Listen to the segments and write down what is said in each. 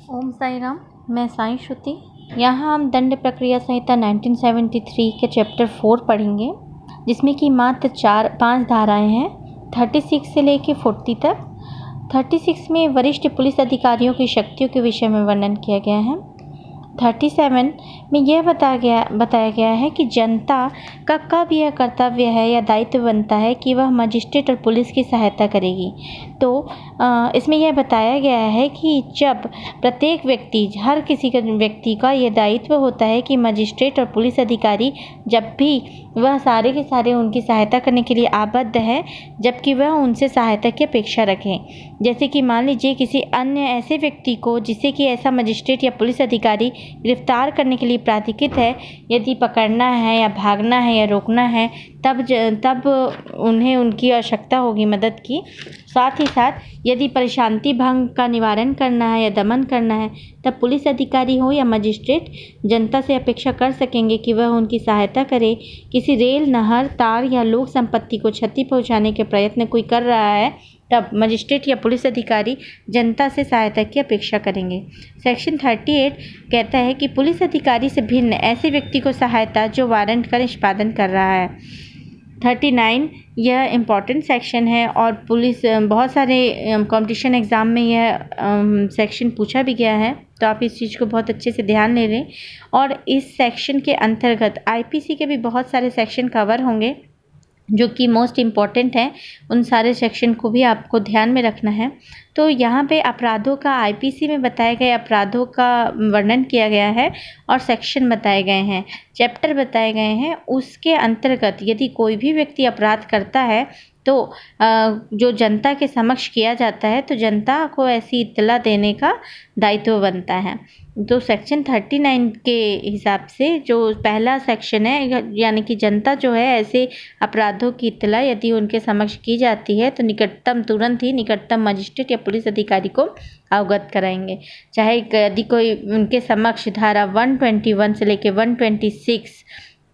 ओम साई राम। मैं साई श्रुति। यहाँ हम दंड प्रक्रिया संहिता 1973 के चैप्टर 4 पढ़ेंगे, जिसमें कि मात्र 5 धाराएं हैं, 36 से लेकर 40 तक। 36 में वरिष्ठ पुलिस अधिकारियों की शक्तियों के विषय में वर्णन किया गया है। 37 में यह बताया गया है कि जनता का कब यह कर्तव्य है या दायित्व बनता है कि वह मजिस्ट्रेट और पुलिस की सहायता करेगी। तो इसमें यह बताया गया है कि जब प्रत्येक हर किसी व्यक्ति का यह दायित्व होता है कि मजिस्ट्रेट और पुलिस अधिकारी जब भी वह सारे के सारे उनकी सहायता करने के लिए आबद्ध है, जबकि वह उनसे सहायता की अपेक्षा रखें। जैसे कि मान लीजिए किसी अन्य ऐसे व्यक्ति को जिसे कि ऐसा मजिस्ट्रेट या पुलिस अधिकारी गिरफ्तार करने के लिए प्राधिकृत है, यदि पकड़ना है या भागना है या रोकना है, तब उन्हें उनकी आवश्यकता होगी मदद की। साथ ही साथ यदि परेशानी भंग का निवारण करना है या दमन करना है, तब पुलिस अधिकारी हो या मजिस्ट्रेट जनता से अपेक्षा कर सकेंगे कि वह उनकी सहायता करे। किसी रेल, नहर, तार या लोक संपत्ति को क्षति पहुंचाने के प्रयत्न कोई कर रहा है, तब मजिस्ट्रेट या पुलिस अधिकारी जनता से सहायता की अपेक्षा करेंगे। सेक्शन 38 कहता है कि पुलिस अधिकारी से भिन्न ऐसे व्यक्ति को सहायता जो वारंट का निष्पादन कर रहा है। 39 यह इम्पॉर्टेंट सेक्शन है और बहुत सारे कंपटीशन एग्ज़ाम में यह सेक्शन पूछा भी गया है, तो आप इस चीज़ को बहुत अच्छे से ध्यान ले लें। और इस सेक्शन के अंतर्गत आईपीसी के भी बहुत सारे सेक्शन कवर होंगे जो कि मोस्ट इम्पॉर्टेंट हैं। उन सारे सेक्शन को भी आपको ध्यान में रखना है। तो यहाँ पे अपराधों का आईपीसी में बताए गए अपराधों का वर्णन किया गया है और सेक्शन बताए गए हैं, चैप्टर बताए गए हैं। उसके अंतर्गत यदि कोई भी व्यक्ति अपराध करता है तो जो जनता के समक्ष किया जाता है, तो जनता को ऐसी इत्तला देने का दायित्व बनता है। तो सेक्शन 39 के हिसाब से जो पहला सेक्शन है, यानी कि जनता जो है ऐसे अपराधों की इत्तला यदि उनके समक्ष की जाती है, तो तुरंत ही निकटतम मजिस्ट्रेट या पुलिस अधिकारी को अवगत कराएंगे। चाहे यदि कोई उनके समक्ष धारा 121 से लेकर 126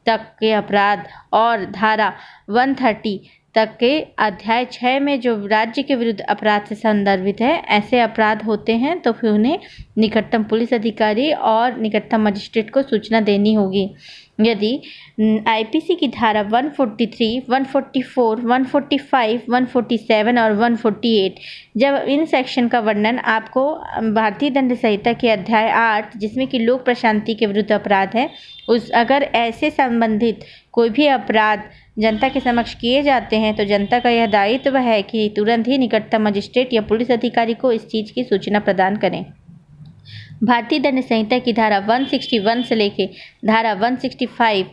तक के अपराध और धारा 130 तक के अध्याय 6 में जो राज्य के विरुद्ध अपराध से संदर्भित है, ऐसे अपराध होते हैं, तो फिर उन्हें निकटतम पुलिस अधिकारी और निकटतम मजिस्ट्रेट को सूचना देनी होगी। यदि आईपीसी की धारा 143, 144, 145, 147 और 148, जब इन सेक्शन का वर्णन आपको भारतीय दंड संहिता के अध्याय 8, जिसमें कि लोक प्रशांति के विरुद्ध अपराध है, अगर ऐसे संबंधित कोई भी अपराध जनता के समक्ष किए जाते हैं, तो जनता का यह दायित्व है कि तुरंत ही निकटतम मजिस्ट्रेट या पुलिस अधिकारी को इस चीज़ की सूचना प्रदान करें। भारतीय दंड संहिता की धारा 161 से लेके धारा 165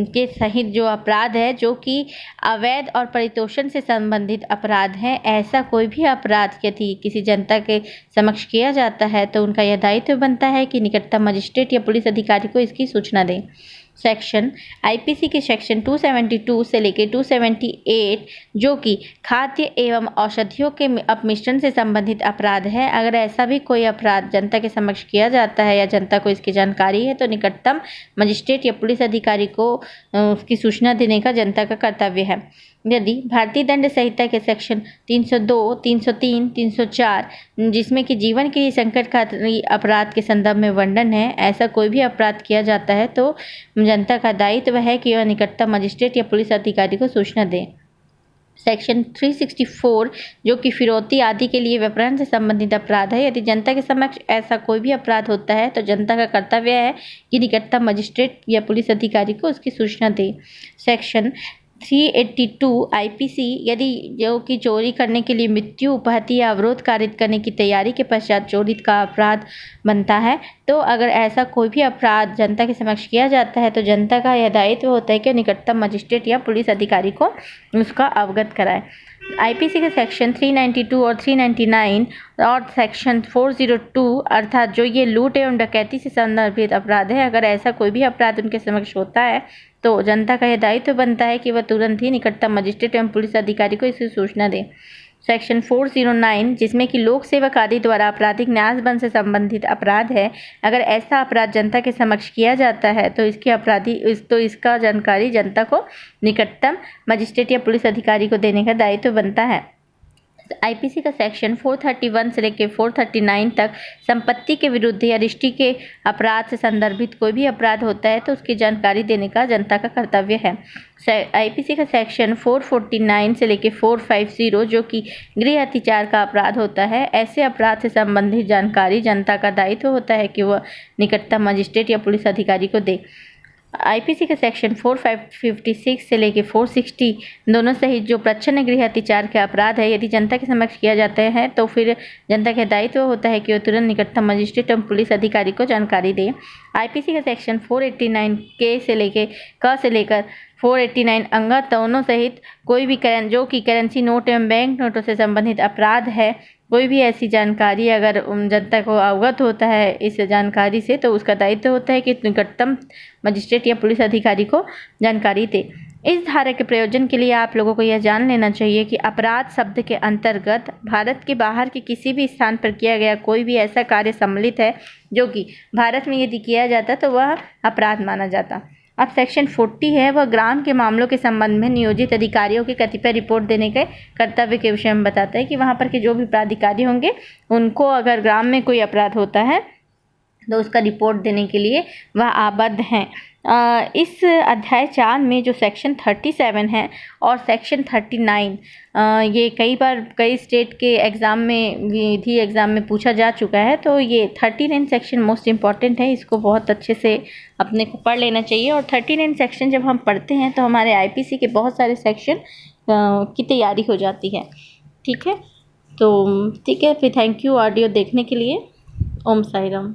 के सहित जो अपराध है, जो कि अवैध और परितोषण से संबंधित अपराध हैं, ऐसा कोई भी अपराध यदि किसी जनता के समक्ष किया जाता है, तो उनका यह दायित्व बनता है कि निकटतम मजिस्ट्रेट या पुलिस अधिकारी को इसकी सूचना दें। सेक्शन आईपीसी के सेक्शन 272 से लेकर 278, जो कि खाद्य एवं औषधियों के अपमिश्रण से संबंधित अपराध है, अगर ऐसा भी कोई अपराध जनता के समक्ष किया जाता है या जनता को इसकी जानकारी है, तो निकटतम मजिस्ट्रेट या पुलिस अधिकारी को उसकी सूचना देने का जनता का कर्तव्य है। यदि भारतीय दंड संहिता के सेक्शन 302, 303, 304, जिसमें कि जीवन के लिए संकटकारी अपराध के संदर्भ में वर्णन है, ऐसा कोई भी अपराध किया जाता है, तो जनता का दायित्व है कि वह निकटतम मजिस्ट्रेट या पुलिस अधिकारी को सूचना दें। सेक्शन 364, जो कि फिरौती आदि के लिए व्यवहार से संबंधित अपराध है, यदि जनता के समक्ष ऐसा कोई भी अपराध होता है, तो जनता का कर्तव्य है कि निकटतम मजिस्ट्रेट या पुलिस अधिकारी को उसकी सूचना दें। सेक्शन 382 आईपीसी, यदि जो कि चोरी करने के लिए मृत्यु, उपहति या अवरोध कारित करने की तैयारी के पश्चात चोरी का अपराध बनता है, तो अगर ऐसा कोई भी अपराध जनता के समक्ष किया जाता है, तो जनता का यह दायित्व होता है कि निकटतम मजिस्ट्रेट या पुलिस अधिकारी को उसका अवगत कराए। आईपीसी के सेक्शन 392 और 399 और सेक्शन 402, अर्थात जो ये लूट एवं डकैती से संदर्भित अपराध है, अगर ऐसा कोई भी अपराध उनके समक्ष होता है, तो जनता का यह दायित्व बनता है कि वह तुरंत ही निकटतम मजिस्ट्रेट एवं पुलिस अधिकारी को इसकी सूचना दें। सेक्शन 409, जिसमें कि लोक सेवक आदि द्वारा आपराधिक न्यासबंद से संबंधित अपराध है, अगर ऐसा अपराध जनता के समक्ष किया जाता है, तो इसका जानकारी जनता को निकटतम मजिस्ट्रेट या पुलिस अधिकारी को देने का दायित्व बनता है। आईपीसी का सेक्शन 431 से लेकर 439 तक संपत्ति के विरुद्ध या रिश्ती के अपराध से संदर्भित कोई भी अपराध होता है तो उसकी जानकारी देने का जनता का कर्तव्य है। आईपीसी का सेक्शन 449 से लेकर 450 जो कि गृह अत्याचार का अपराध होता है, ऐसे अपराध से संबंधित जानकारी जनता का दायित्व होता है कि वह निकटतम मजिस्ट्रेट या पुलिस अधिकारी को दे। आईपीसी के सेक्शन 456 से लेकर 460 दोनों सहित जो प्रच्छन्न गृह अत्याचार के अपराध है यदि जनता के समक्ष किया जाते हैं तो फिर जनता का दायित्व होता है कि वह तुरंत निकटतम मजिस्ट्रेट एवं पुलिस अधिकारी को जानकारी दे। आईपीसी का सेक्शन 489 के से लेकर 489 अंगा दोनों सहित कोई भी जो कि करेंसी नोट एवं बैंक नोटों से संबंधित अपराध है, कोई भी ऐसी जानकारी अगर जनता को अवगत होता है इस जानकारी से तो उसका दायित्व होता है कि निकटतम मजिस्ट्रेट या पुलिस अधिकारी को जानकारी दे। इस धारा के प्रयोजन के लिए आप लोगों को यह जान लेना चाहिए कि अपराध शब्द के अंतर्गत भारत के बाहर के किसी भी स्थान पर किया गया कोई भी ऐसा कार्य सम्मिलित है जो कि भारत में यदि किया जाता तो वह अपराध माना जाता। अब सेक्शन 40 है, वह ग्राम के मामलों के संबंध में नियोजित अधिकारियों के कतिपय रिपोर्ट देने के कर्तव्य के विषय में बताता है कि वहाँ पर के जो भी प्राधिकारी होंगे उनको अगर ग्राम में कोई अपराध होता है तो उसका रिपोर्ट देने के लिए वह आबद्ध हैं। इस अध्याय 4 में जो सेक्शन 37 है और सेक्शन 39 ये कई बार कई स्टेट के एग्ज़ाम में विधि एग्ज़ाम में पूछा जा चुका है, तो ये 39 सेक्शन मोस्ट इम्पॉर्टेंट है, इसको बहुत अच्छे से अपने को पढ़ लेना चाहिए। और 39 सेक्शन जब हम पढ़ते हैं तो हमारे आईपीसी के बहुत सारे सेक्शन की तैयारी हो जाती है। ठीक है, तो ठीक है, फिर थैंक यू ऑडियो देखने के लिए। ओम साई राम।